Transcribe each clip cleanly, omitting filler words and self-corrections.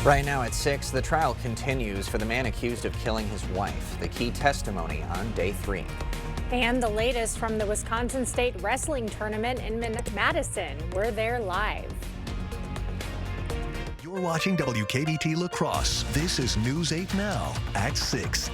Right now at 6, the trial continues for the man accused of killing his wife. The key testimony on day 3. And the latest from the Wisconsin State Wrestling Tournament in Madison. We're there live. You're watching WKBT La Crosse. This is News 8 Now at 6.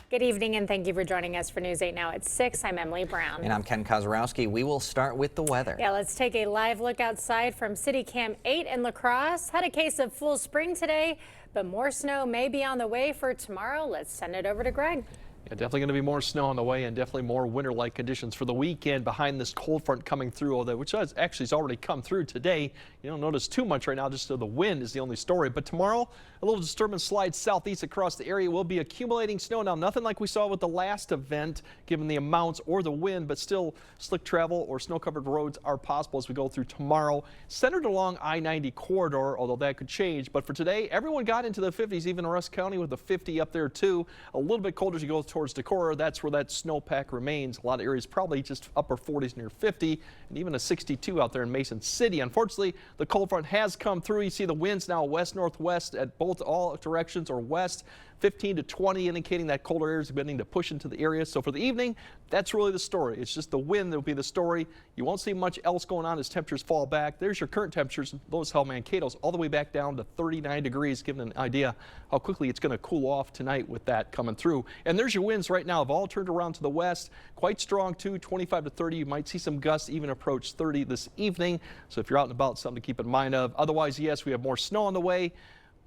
Good evening and thank you for joining us for News 8 Now at 6. I'm Emily Brown. And I'm Ken Kozarowski. We will start with the weather. Yeah, let's take a live look outside from City Cam 8 in La Crosse. Had a case of full spring today, but more snow may be on the way for tomorrow. Let's send it over to Greg. Yeah, definitely going to be more snow on the way and definitely more winter-like conditions for the weekend behind this cold front coming through, although which has already come through today. You don't notice too much right now, just the wind is the only story. But tomorrow, a little disturbance slides southeast across the area. Will be accumulating snow. Now, nothing like we saw with the last event, given the amounts or the wind, but still slick travel or snow-covered roads are possible as we go through tomorrow. Centered along I-90 corridor, although that could change. But for today, everyone got into the 50s, even Rusk County with a 50 up there too. A little bit colder as you go towards Decorah. That's where that snowpack remains. A lot of areas probably just upper 40s near 50 and even a 62 out there in Mason City. Unfortunately, the cold front has come through. You see the winds now west-northwest at all directions or west. 15 to 20 indicating that colder air is beginning to push into the area. So for the evening, that's really the story. It's just the wind that will be the story. You won't see much else going on as temperatures fall back. There's your current temperatures, those held Mankato's all the way back down to 39 degrees, giving an idea how quickly it's going to cool off tonight with that coming through. And there's your winds right now. Have all turned around to the west. Quite strong too, 25 to 30. You might see some gusts even approach 30 this evening. So if you're out and about, something to keep in mind of. Otherwise, yes, we have more snow on the way.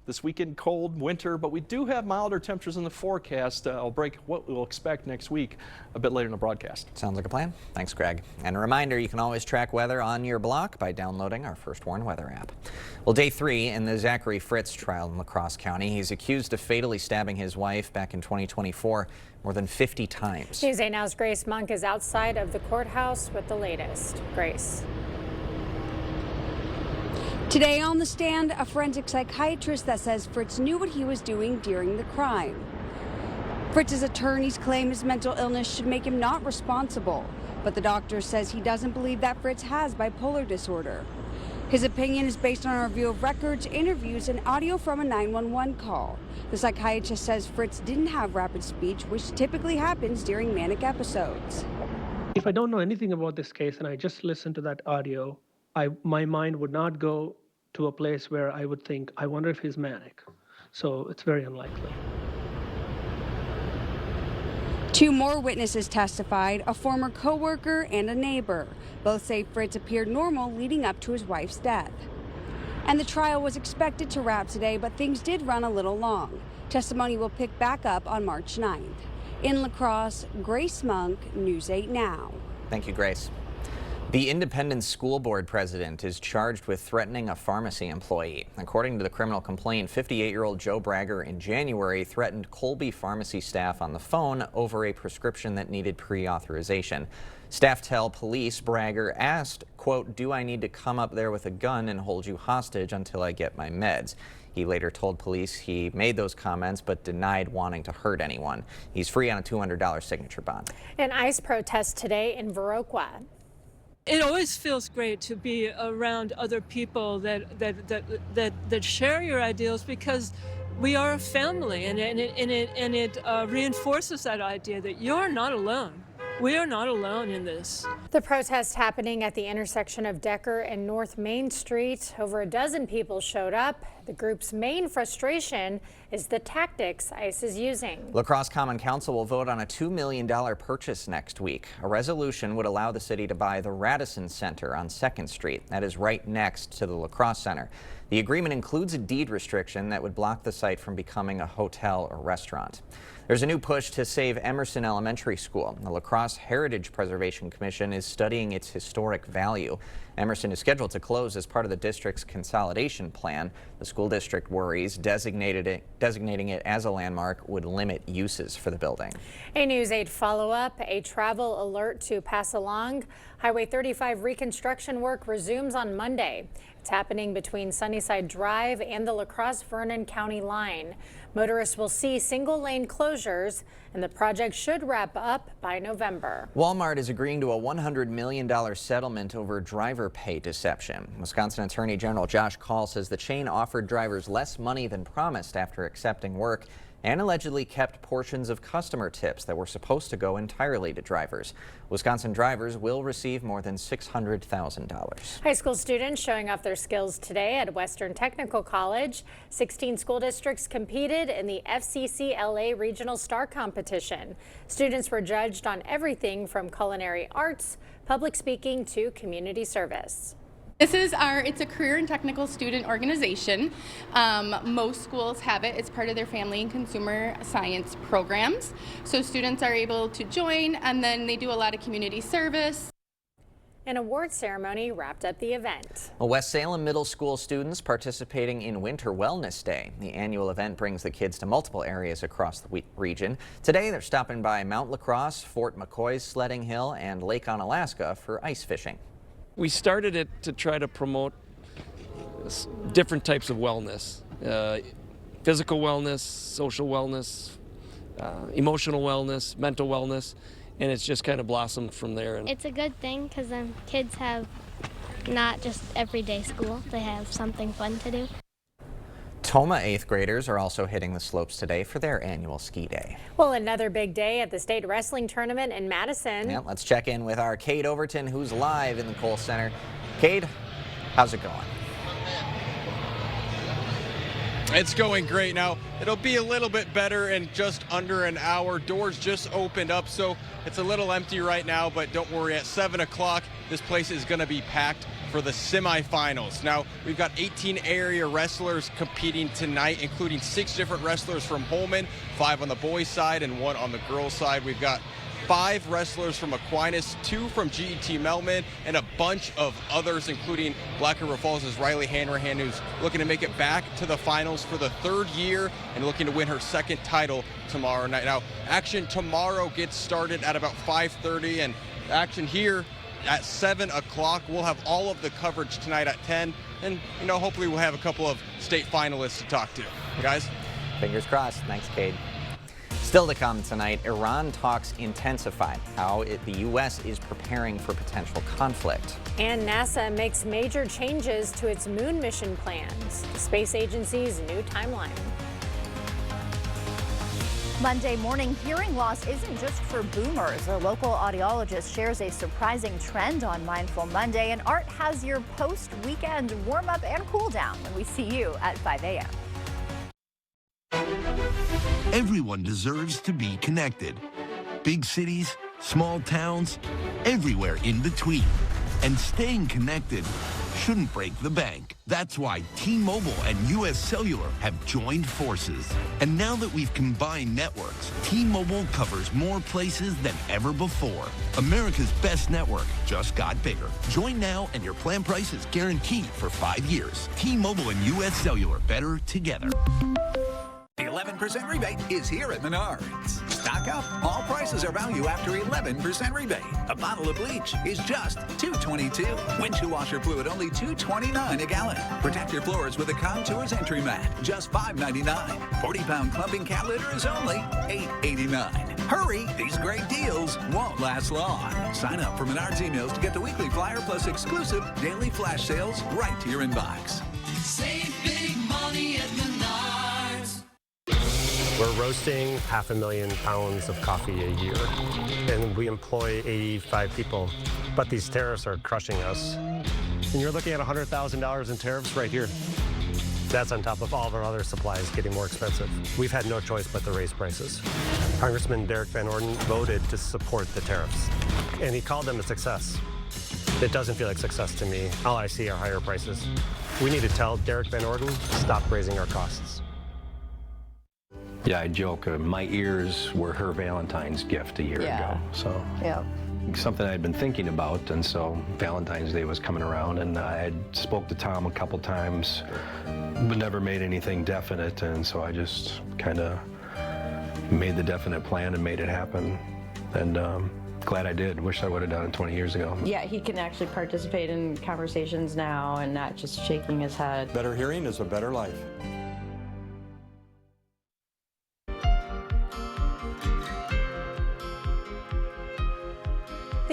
This weekend, cold winter, but we do have milder temperatures in the forecast. I'll break what we'll expect next week a bit later in the broadcast. Sounds like a plan. Thanks, Greg. And a reminder, you can always track weather on your block by downloading our First Warn weather app. Well, day 3 in the Zachary Fritz trial in La Crosse County. He's accused of fatally stabbing his wife back in 2024 more than 50 times. News 8 Now's Grace Monk is outside of the courthouse with the latest. Grace. Today on the stand, a forensic psychiatrist that says Fritz knew what he was doing during the crime. Fritz's attorneys claim his mental illness should make him not responsible, but the doctor says he doesn't believe that Fritz has bipolar disorder. His opinion is based on a review of records, interviews, and audio from a 911 call. The psychiatrist says Fritz didn't have rapid speech, which typically happens during manic episodes. If I don't know anything about this case and I just listen to that audio, my mind would not go to a place where I would think, I wonder if he's manic. So it's very unlikely. 2 more witnesses testified, a former co-worker and a neighbor. Both say Fritz appeared normal leading up to his wife's death. And the trial was expected to wrap today, but things did run a little long. Testimony will pick back up on March 9th. In La Crosse, Grace Monk, News 8 Now. Thank you, Grace. The Independence School Board president is charged with threatening a pharmacy employee. According to the criminal complaint, 58-year-old Joe Bragger in January threatened Colby Pharmacy staff on the phone over a prescription that needed pre-authorization. Staff tell police Bragger asked, quote, "Do I need to come up there with a gun and hold you hostage until I get my meds?" He later told police he made those comments but denied wanting to hurt anyone. He's free on a $200 signature bond. An ICE protest today in Viroqua. It always feels great to be around other people that share your ideals, because we are a family, and it reinforces that idea that you're not alone. We are not alone in this. The protest happening at the intersection of Decker and North Main Street. Over a dozen people showed up. The group's main frustration is the tactics ICE is using. La Crosse Common Council will vote on a $2 million purchase next week. A resolution would allow the city to buy the Radisson Center on 2nd Street. That is right next to the La Crosse Center. The agreement includes a deed restriction that would block the site from becoming a hotel or restaurant. There's a new push to save Emerson Elementary School. The La Crosse Heritage Preservation Commission is studying its historic value. Emerson is scheduled to close as part of the district's consolidation plan. The school district worries designating it as a landmark would limit uses for the building. A News 8 follow-up, a travel alert to pass along. Highway 35 reconstruction work resumes on Monday. It's happening between Sunnyside Drive and the La Crosse-Vernon County line. Motorists will see single-lane closures, and the project should wrap up by November. Walmart is agreeing to a $100 million settlement over driver pay deception. Wisconsin Attorney General Josh Kaul says the chain offered drivers less money than promised after accepting work and allegedly kept portions of customer tips that were supposed to go entirely to drivers. Wisconsin drivers will receive more than $600,000. High school students showing off their skills today at Western Technical College. 16 school districts competed in the FCCLA Regional Star Competition. Students were judged on everything from culinary arts, public speaking to community service. It's a career and technical student organization. Most schools have it. It's part of their family and consumer science programs. So students are able to join, and then they do a lot of community service. An award ceremony wrapped up the event. West Salem Middle School students participating in Winter Wellness Day. The annual event brings the kids to multiple areas across the region. Today they're stopping by Mount LaCrosse, Fort McCoy's Sledding Hill, and Lake Onalaska for ice fishing. We started it to try to promote different types of wellness, physical wellness, social wellness, emotional wellness, mental wellness, and it's just kind of blossomed from there. It's a good thing because then kids have not just everyday school, they have something fun to do. Toma 8th graders are also hitting the slopes today for their annual ski day. Well, another big day at the state wrestling tournament in Madison. Yeah, let's check in with our Cade Overton, who's live in the Kohl Center. Cade, how's it going? It's going great. Now, it'll be a little bit better in just under an hour. Doors just opened up, so it's a little empty right now, but don't worry, at 7 o'clock, this place is going to be packed for the semifinals. Now, we've got 18 area wrestlers competing tonight, including 6 different wrestlers from Holmen, 5 on the boys' side and 1 on the girls' side. We've got 5 wrestlers from Aquinas, 2 from GET Melman, and a bunch of others, including Black River Falls' Riley Hanrahan, who's looking to make it back to the finals for the 3rd year and looking to win her 2nd title tomorrow night. Now, action tomorrow gets started at about 5:30, and action here at 7 o'clock. We'll have all of the coverage tonight at 10, and hopefully we'll have a couple of state finalists to talk to. Guys? Fingers crossed. Thanks, Cade. Still to come tonight, Iran talks intensify, how the U.S. is preparing for potential conflict. And NASA makes major changes to its moon mission plans. The space agency's new timeline. Monday morning, hearing loss isn't just for boomers. A local audiologist shares a surprising trend on Mindful Monday, and Art has your post-weekend warm-up and cool-down when we see you at 5 a.m. Everyone deserves to be connected. Big cities, small towns, everywhere in between. And staying connected shouldn't break the bank. That's why T-Mobile and U.S. Cellular have joined forces. And now that we've combined networks, T-Mobile covers more places than ever before. America's best network just got bigger. Join now and your plan price is guaranteed for 5 years. T-Mobile and U.S. Cellular, better together. The 11% rebate is here at Menards. Stock up. All prices are value after 11% rebate. A bottle of bleach is just $2.22. Windshield washer fluid only $2.29 a gallon. Protect your floors with a Contours entry mat, just $5.99. 40-pound clumping cat litter is only $8.89. Hurry, these great deals won't last long. Sign up for Menards emails to get the weekly flyer plus exclusive daily flash sales right to your inbox. Save big money at Menards. We're roasting 500,000 pounds of coffee a year, and we employ 85 people. But these tariffs are crushing us. And you're looking at $100,000 in tariffs right here. That's on top of all of our other supplies getting more expensive. We've had no choice but to raise prices. Congressman Derek Van Orden voted to support the tariffs, and he called them a success. It doesn't feel like success to me. All I see are higher prices. We need to tell Derek Van Orden, stop raising our costs. Yeah, I joke, my ears were her Valentine's gift a year ago. So something I'd been thinking about, and so Valentine's Day was coming around, and I spoke to Tom a couple times, but never made anything definite, and so I just kind of made the definite plan and made it happen, and glad I did. Wish I would have done it 20 years ago. Yeah, he can actually participate in conversations now and not just shaking his head. Better hearing is a better life.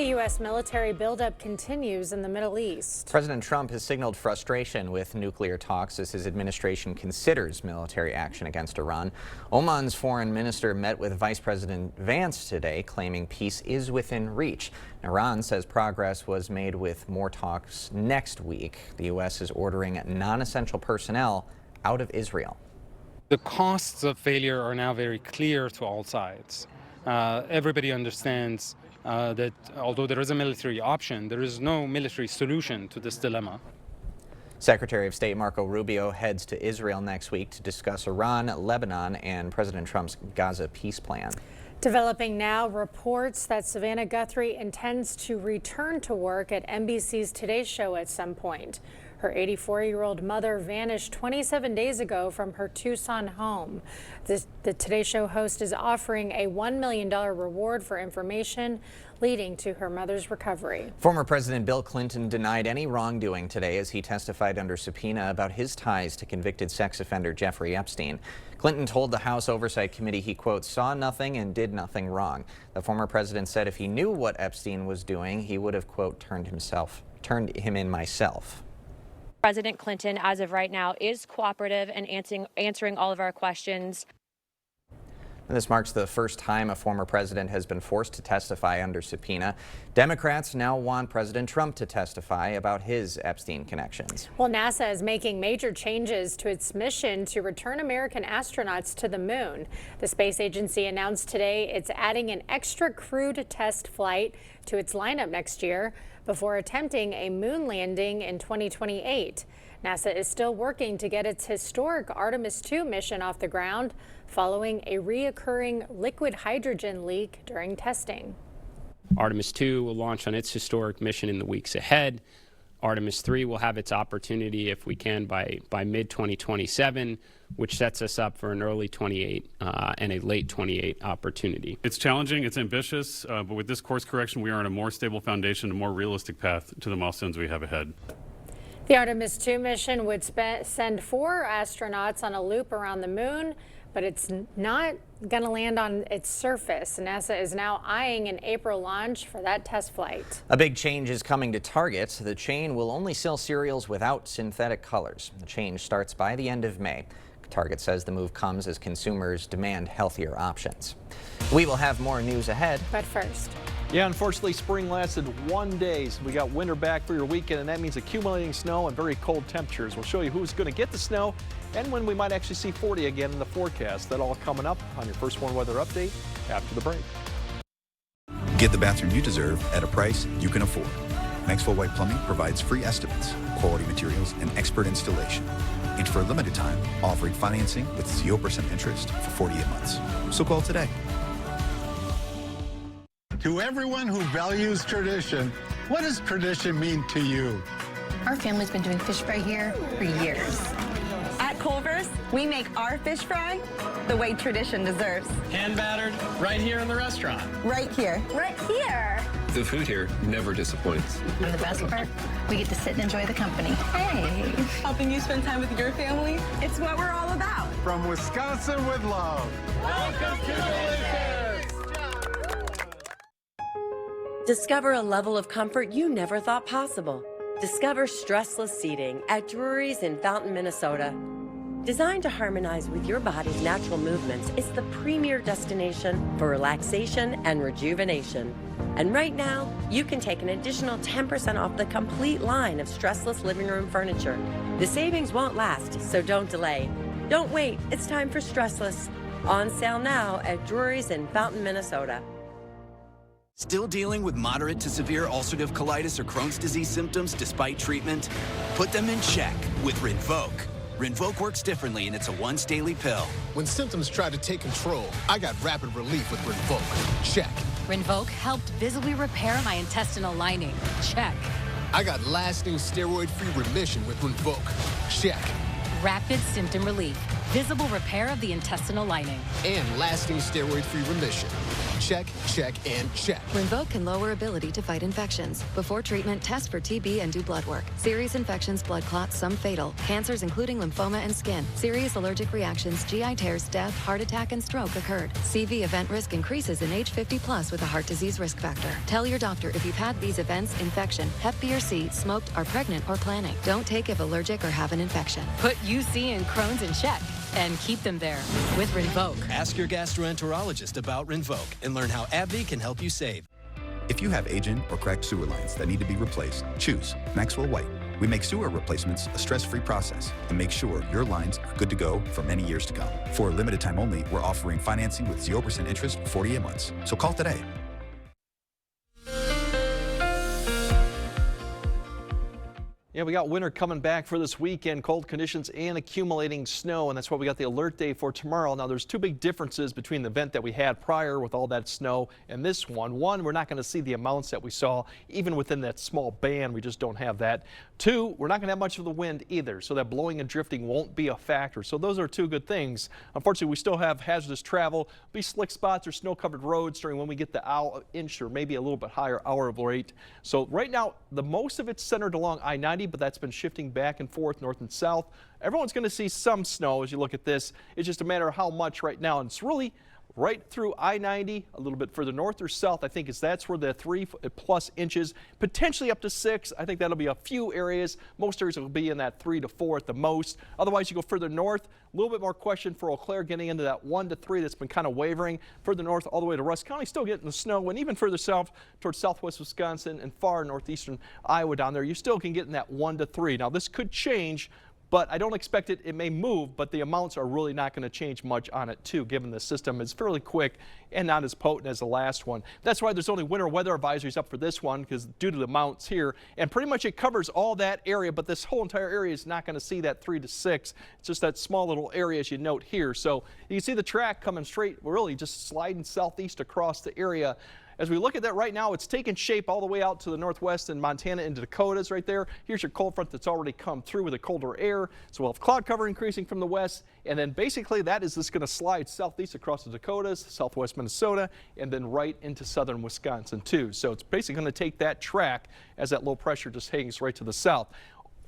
U.S. military buildup continues in the Middle East. President Trump has signaled frustration with nuclear talks as his administration considers military action against Iran. Oman's foreign minister met with Vice President Vance today, claiming peace is within reach. Iran says progress was made with more talks next week. The U.S. is ordering non-essential personnel out of Israel. The costs of failure are now very clear to all sides. Everybody understands that although there is a military option, there is no military solution to this dilemma. Secretary of State Marco Rubio heads to Israel next week to discuss Iran, Lebanon, and President Trump's Gaza peace plan. Developing now, reports that Savannah Guthrie intends to return to work at NBC's Today Show at some point. Her 84-year-old mother vanished 27 days ago from her Tucson home. The Today Show host is offering a $1 million reward for information leading to her mother's recovery. Former President Bill Clinton denied any wrongdoing today as he testified under subpoena about his ties to convicted sex offender Jeffrey Epstein. Clinton told the House Oversight Committee he, quote, saw nothing and did nothing wrong. The former president said if he knew what Epstein was doing, he would have, quote, turned him in myself. President Clinton, as of right now, is cooperative and answering all of our questions. And this marks the first time a former president has been forced to testify under subpoena. Democrats now want President Trump to testify about his Epstein connections. Well, NASA is making major changes to its mission to return American astronauts to the moon. The space agency announced today it's adding an extra crewed test flight to its lineup next year before attempting a moon landing in 2028. NASA is still working to get its historic Artemis II mission off the ground following a reoccurring liquid hydrogen leak during testing. Artemis II will launch on its historic mission in the weeks ahead. Artemis III will have its opportunity, if we can, by mid-2027, which sets us up for an early 28 and a late 28 opportunity. It's challenging, it's ambitious, but with this course correction, we are on a more stable foundation, a more realistic path to the milestones we have ahead. The Artemis II mission would send 4 astronauts on a loop around the moon, but it's not going to land on its surface. NASA is now eyeing an April launch for that test flight. A big change is coming to Target. The chain will only sell cereals without synthetic colors. The change starts by the end of May. Target says the move comes as consumers demand healthier options. We will have more news ahead. But first. Yeah, unfortunately, spring lasted 1 day, so we got winter back for your weekend, and that means accumulating snow and very cold temperatures. We'll show you who's going to get the snow and when we might actually see 40 again in the forecast. That all coming up on your First One Weather Update after the break. Get the bathroom you deserve at a price you can afford. Maxwell White Plumbing provides free estimates, quality materials, and expert installation. And for a limited time, offering financing with 0% interest for 48 months. So call today. To everyone who values tradition, what does tradition mean to you? Our family's been doing fish fry here for years. At Culver's, we make our fish fry the way tradition deserves. Hand battered, right here in the restaurant. Right here. Right here. The food here never disappoints. And the best part, we get to sit and enjoy the company. Hey. Helping you spend time with your family, it's what we're all about. From Wisconsin with love. Welcome to Delicious. Discover a level of comfort you never thought possible. Discover stressless seating at Drury's in Fountain, Minnesota. Designed to harmonize with your body's natural movements, it's the premier destination for relaxation and rejuvenation. And right now, you can take an additional 10% off the complete line of stressless living room furniture. The savings won't last, so don't delay. Don't wait, it's time for stressless. On sale now at Drury's in Fountain, Minnesota. Still dealing with moderate to severe ulcerative colitis or Crohn's disease symptoms despite treatment? Put them in check with Rinvoq. Rinvoq works differently, and it's a once-daily pill. When symptoms try to take control, I got rapid relief with Rinvoq. Check. Rinvoq helped visibly repair my intestinal lining. Check. I got lasting steroid-free remission with Rinvoq. Check. Rapid symptom relief, visible repair of the intestinal lining, and lasting steroid-free remission. Check, check, and check. Rinvoq can lower ability to fight infections. Before treatment, test for TB and do blood work. Serious infections, blood clots, some fatal. Cancers including lymphoma and skin. Serious allergic reactions, GI tears, death, heart attack, and stroke occurred. CV event risk increases in age 50+ with a heart disease risk factor. Tell your doctor if you've had these events, infection, Hep B or C, smoked, are pregnant, or planning. Don't take if allergic or have an infection. Put UC and Crohn's in check and keep them there with Rinvoq. Ask your gastroenterologist about Rinvoq and learn how AbbVie can help you save. If you have aging or cracked sewer lines that need to be replaced, choose Maxwell White. We make sewer replacements a stress-free process and make sure your lines are good to go for many years to come. For a limited time only, we're offering financing with 0% interest for 48 months. So call today. Yeah, we got winter coming back for this weekend, cold conditions and accumulating snow, and that's why we got the alert day for tomorrow. Now, there's two big differences between the event that we had prior with all that snow and this one. One, we're not going to see the amounts that we saw even within that small band. We just don't have that. Two, we're not going to have much of the wind either, so that blowing and drifting won't be a factor. So those are two good things. Unfortunately, we still have hazardous travel, be slick spots or snow-covered roads during when we get the inch or maybe a little bit higher hour rate. So right now, the most of it's centered along I-90, but that's been shifting back and forth north and south. Everyone's going to see some snow as you look at this. It's just a matter of how much right now, and it's really right through I-90, a little bit further north or south. I think that's where the 3+ inches, potentially up to 6. I think that'll be a few areas. Most areas will be in that 3 to 4 at the most. Otherwise, you go further north, a little bit more question for Eau Claire, getting into that 1 to 3 that's been kind of wavering. Further north all the way to Rusk County, still getting the snow, and even further south towards southwest Wisconsin and far northeastern Iowa down there, you still can get in that 1 to 3. Now, this could change, but I don't expect it. It may move, but the amounts are really not going to change much on it too, given the system is fairly quick and not as potent as the last one. That's why there's only winter weather advisories up for this one, because due to the amounts here, and pretty much it covers all that area, but this whole entire area is not going to see that 3 to 6. It's just that small little area as you note here. So you can see the track coming straight, really just sliding southeast across the area. As we look at that right now, it's taking shape all the way out to the northwest and Montana into Dakotas right there. Here's your cold front that's already come through with the colder air. So we'll have cloud cover increasing from the west, and then basically that is just going to slide southeast across the Dakotas, southwest Minnesota, and then right into southern Wisconsin too. So it's basically going to take that track as that low pressure just hangs right to the south.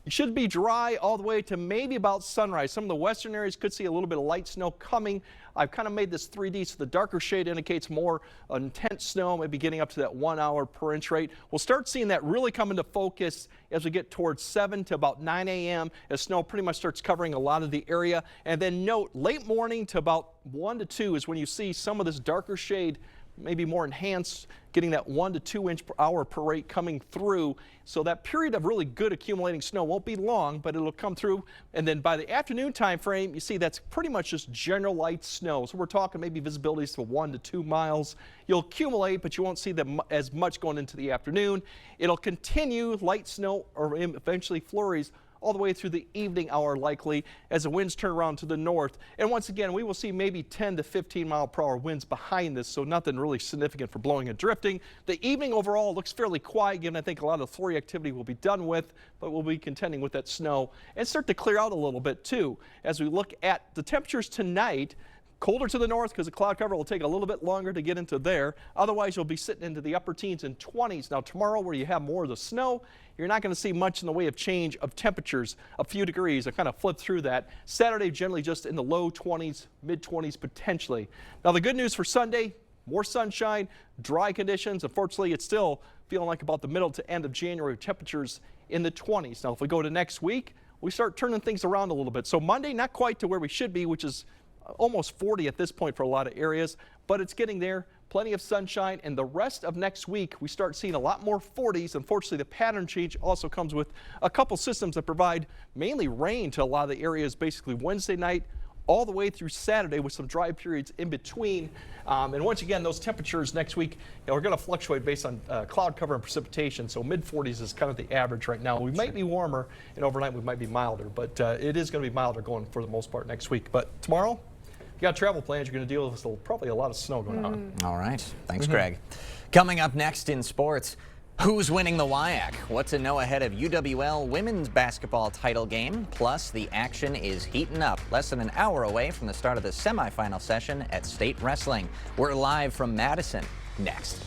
It should be dry all the way to maybe about sunrise. Some of the western areas could see a little bit of light snow coming. I've kind of made this 3D, so the darker shade indicates more intense snow, maybe getting up to that 1 hour per inch rate. We'll start seeing that really come into focus as we get towards 7 to about 9 a.m. as snow pretty much starts covering a lot of the area. And then note, late morning to about 1 to 2 is when you see some of this darker shade maybe more enhanced, getting that 1 to 2 inch per hour per rate coming through. So that period of really good accumulating snow won't be long, but it'll come through. And then by the afternoon time frame, you see that's pretty much just general light snow. So we're talking maybe visibilities to 1 to 2 miles. You'll accumulate, but you won't see them as much going into the afternoon. It'll continue light snow or eventually flurries all the way through the evening hour likely as the winds turn around to the north. And once again, we will see maybe 10 to 15 mile per hour winds behind this, so nothing really significant for blowing and drifting. The evening overall looks fairly quiet. Again, I think a lot of the flurry activity will be done with, but we'll be contending with that snow and start to clear out a little bit too. As we look at the temperatures tonight, colder to the north because the cloud cover will take a little bit longer to get into there. Otherwise, you'll be sitting into the upper teens and 20s. Now tomorrow, where you have more of the snow, you're not going to see much in the way of change of temperatures, a few degrees. I kind of flipped through that. Saturday, generally just in the low 20s, mid 20s potentially. Now the good news for Sunday, more sunshine, dry conditions. Unfortunately, it's still feeling like about the middle to end of January, temperatures in the 20s. Now if we go to next week, we start turning things around a little bit. So Monday, not quite to where we should be, which is almost 40 at this point for a lot of areas, but it's getting there. Plenty of sunshine, and the rest of next week we start seeing a lot more 40s. Unfortunately, the pattern change also comes with a couple systems that provide mainly rain to a lot of the areas basically Wednesday night all the way through Saturday with some dry periods in between. And once again, those temperatures next week are going to fluctuate based on cloud cover and precipitation. So mid 40s is kind of the average right now. We might be warmer, and overnight we might be milder, but it is going to be milder going for the most part next week. But tomorrow, if you got travel plans, you're going to deal with probably a lot of snow going on. All right. Thanks, Greg. Coming up next in sports, Who's winning the WIAC? What to know ahead of UWL women's basketball title game? Plus, the action is heating up. Less than an hour away from the start of the semifinal session at State Wrestling. We're live from Madison. Next.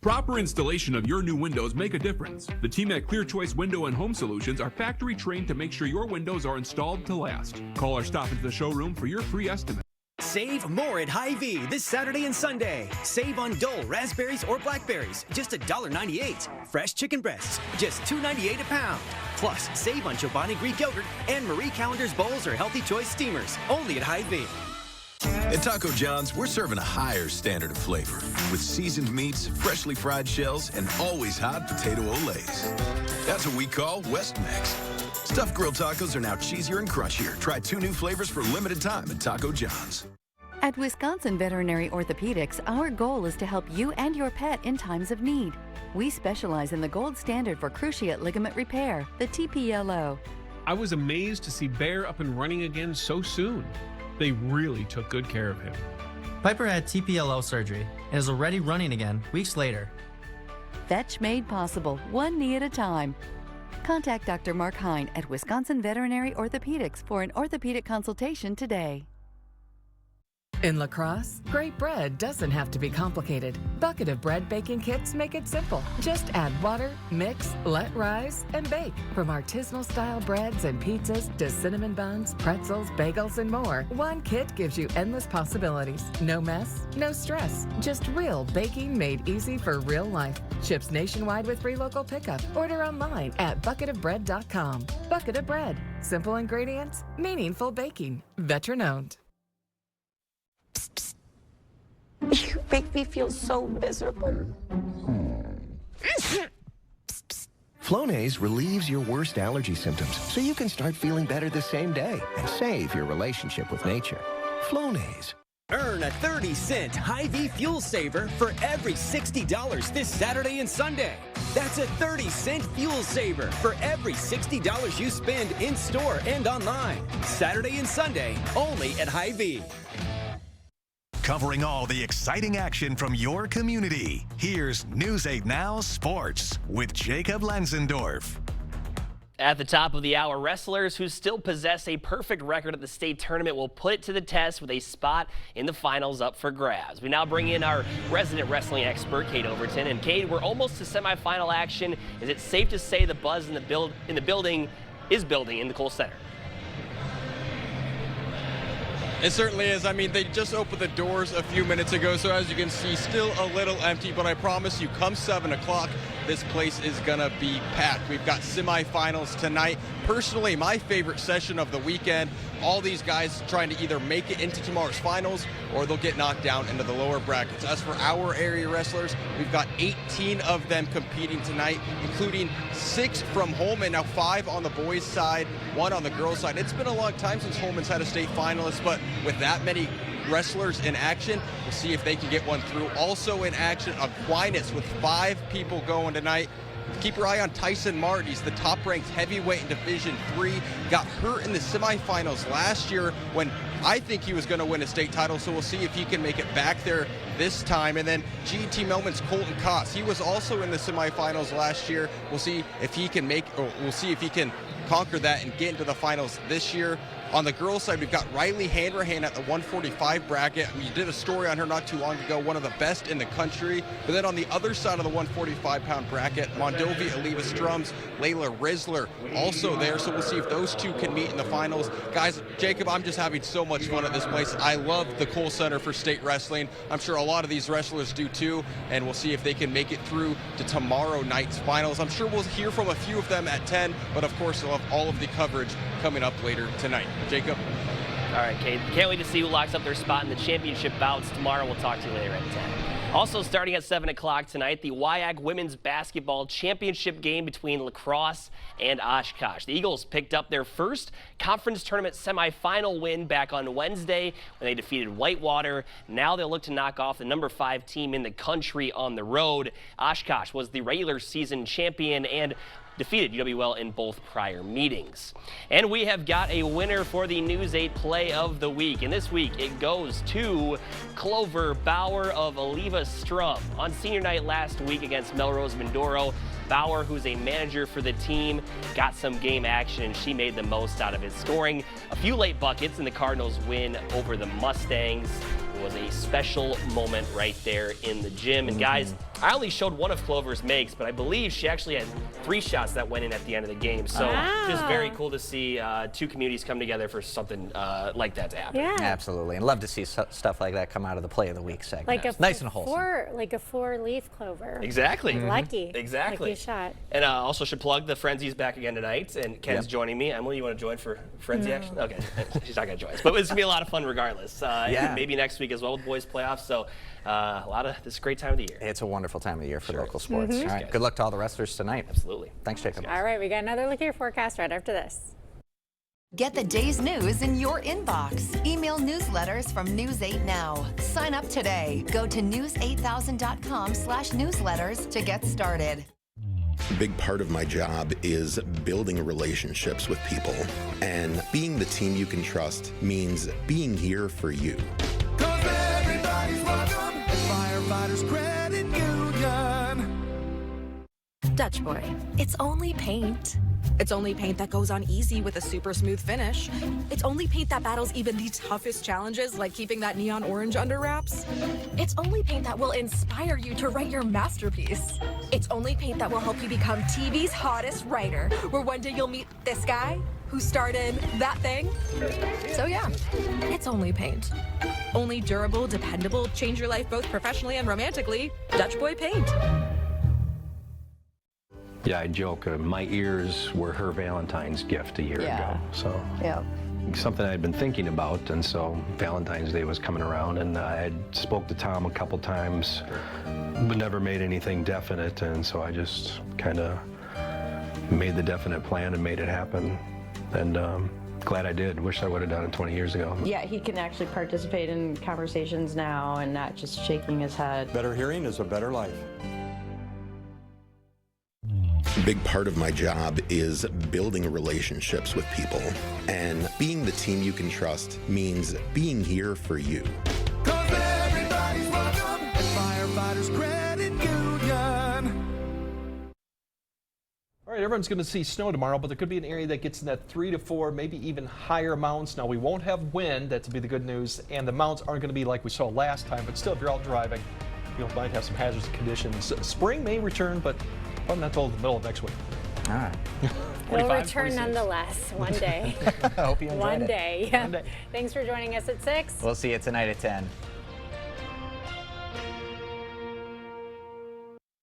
Proper installation of your new windows make a difference. The team at Clear Choice Window and Home Solutions are factory trained to make sure your windows are installed to last. Call or stop into the showroom for your free estimate. Save more at Hy-Vee this Saturday and Sunday. Save on Dole raspberries or blackberries, just $1.98. Fresh chicken breasts, just $2.98 a pound. Plus, save on Chobani Greek yogurt and Marie Callender's bowls or Healthy Choice steamers, only at Hy-Vee. At Taco John's, we're serving a higher standard of flavor with seasoned meats, freshly fried shells, and always hot potato olays. That's what we call West Mex. Stuffed grilled tacos are now cheesier and crunchier. Try 2 new flavors for limited time at Taco John's. At Wisconsin Veterinary Orthopedics, our goal is to help you and your pet in times of need. We specialize in the gold standard for cruciate ligament repair, the TPLO. I was amazed to see Bear up and running again so soon. They really took good care of him. Piper had TPLO surgery and is already running again weeks later. Fetch made possible, one knee at a time. Contact Dr. Mark Hine at Wisconsin Veterinary Orthopedics for an orthopedic consultation today. In La Crosse, great bread doesn't have to be complicated. Bucket of Bread baking kits make it simple. Just add water, mix, let rise, and bake. From artisanal style breads and pizzas to cinnamon buns, pretzels, bagels, and more, one kit gives you endless possibilities. No mess, no stress. Just real baking made easy for real life. Ships nationwide with free local pickup. Order online at bucketofbread.com. Bucket of Bread. Simple ingredients, meaningful baking. Veteran owned. You make me feel so miserable. Flonase relieves your worst allergy symptoms so you can start feeling better the same day and save your relationship with nature. Flonase. Earn a 30-cent Hy-Vee fuel saver for every $60 this Saturday and Sunday. That's a 30-cent fuel saver for every $60 you spend in-store and online. Saturday and Sunday, only at Hy-Vee. Covering all the exciting action from your community. Here's News 8 Now Sports with Jacob Lansendorf. At the top of the hour, wrestlers who still possess a perfect record at the state tournament will put it to the test with a spot in the finals up for grabs. We now bring in our resident wrestling expert, Kate Overton. And Kate, we're almost to semifinal action. Is it safe to say the buzz in the building is building in the Kohl Center? It certainly is. I mean, they just opened the doors a few minutes ago, so as you can see, still a little empty, but I promise you, come 7 o'clock, this place is going to be packed. We've got semifinals tonight. Personally, my favorite session of the weekend, all these guys trying to either make it into tomorrow's finals or they'll get knocked down into the lower brackets. As for our area wrestlers, we've got 18 of them competing tonight, including 6 from Holman, now 5 on the boys' side, 1 on the girls' side. It's been a long time since Holman's had a state finalist, but with that many wrestlers in action, we'll see if they can get one through. Also in action, Aquinas with 5 people going tonight. Keep your eye on Tyson Martin. He's the top-ranked heavyweight in Division III. Got hurt in the semifinals last year when I think he was going to win a state title, so we'll see if he can make it back there this time. And then GT Melman's Colton Koss. He was also in the semifinals last year. We'll see if he can conquer that and get into the finals this year. On the girls' side, we've got Riley Hanrahan at the 145 bracket. I mean, you did a story on her not too long ago, one of the best in the country. But then on the other side of the 145-pound bracket, Mondovi Aliva Strums, Layla Risler also there. So we'll see if those two can meet in the finals. Guys, Jacob, I'm just having so much fun at this place. I love the Kohl Center for state wrestling. I'm sure a lot of these wrestlers do too. And we'll see if they can make it through to tomorrow night's finals. I'm sure we'll hear from a few of them at 10. But of course, we'll have all of the coverage coming up later tonight. Jacob. All right, Kate. Can't wait to see who locks up their spot in the championship bouts tomorrow. We'll talk to you later at 10. Also starting at 7 o'clock tonight, the WIAC Women's Basketball Championship game between La Crosse and Oshkosh. The Eagles picked up their first conference tournament semifinal win back on Wednesday when they defeated Whitewater. Now they'll look to knock off the number 5 team in the country on the road. Oshkosh was the regular season champion, and defeated UWL in both prior meetings. And we have got a winner for the News 8 Play of the Week. And this week it goes to Clover Bauer of Oliva Strum. On senior night last week against Melrose Mindoro, Bauer, who's a manager for the team, got some game action and she made the most out of it, scoring a few late buckets in the Cardinals' win over the Mustangs. It was a special moment right there in the gym. And guys, I only showed one of Clover's makes, but I believe she actually had 3 shots that went in at the end of the game. So just very cool to see 2 communities come together for something like that to happen. Yeah. Absolutely. And love to see stuff like that come out of the Play of the Week segment. Like a nice and wholesome. Like a 4-leaf clover. Exactly. Lucky. Exactly. Lucky shot. And also should plug the Frenzy's back again tonight, and Ken's joining me. Emily, you want to join for Frenzy action? Okay, she's not going to join us, but it's going to be a lot of fun regardless. And maybe next week as well with boys playoffs. So this is a great time of the year. It's a wonderful time of the year for local sports. All right, good luck to all the wrestlers tonight. Absolutely. Thanks, Jacob. All right, we got another look at your forecast right after this. Get the day's news in your inbox. Email newsletters from News 8 Now. Sign up today. Go to news8000.com/newsletters to get started. A big part of my job is building relationships with people. And being the team you can trust means being here for you. Everybody's welcome at Firefighters Credit Union. Dutch Boy. It's only paint. It's only paint that goes on easy with a super smooth finish. It's only paint that battles even the toughest challenges, like keeping that neon orange under wraps. It's only paint that will inspire you to write your masterpiece. It's only paint that will help you become TV's hottest writer, where one day you'll meet this guy who starred in that thing. So yeah, it's only paint. Only durable, dependable, change your life both professionally and romantically. Dutch Boy paint. Yeah, I joke, my ears were her Valentine's gift a year ago. So something I'd been thinking about, and so Valentine's Day was coming around, and I had spoke to Tom a couple times, but never made anything definite, and so I just kind of made the definite plan and made it happen, and glad I did. Wish I would have done it 20 years ago. Yeah, he can actually participate in conversations now and not just shaking his head. Better hearing is a better life. A big part of my job is building relationships with people. And being the team you can trust means being here for you. Everybody's welcome at Firefighters Credit Union. All right, everyone's going to see snow tomorrow, but there could be an area that gets in that 3 to 4, maybe even higher amounts. Now, we won't have wind. That's be the good news. And the amounts aren't going to be like we saw last time, but still, if you're out driving, you might have some hazardous conditions. Spring may return, but not until the middle of next week. All right. We'll return nonetheless one day. I hope you enjoyed One it. day. Yeah. Thanks for joining us at 6. We'll see you tonight at 10.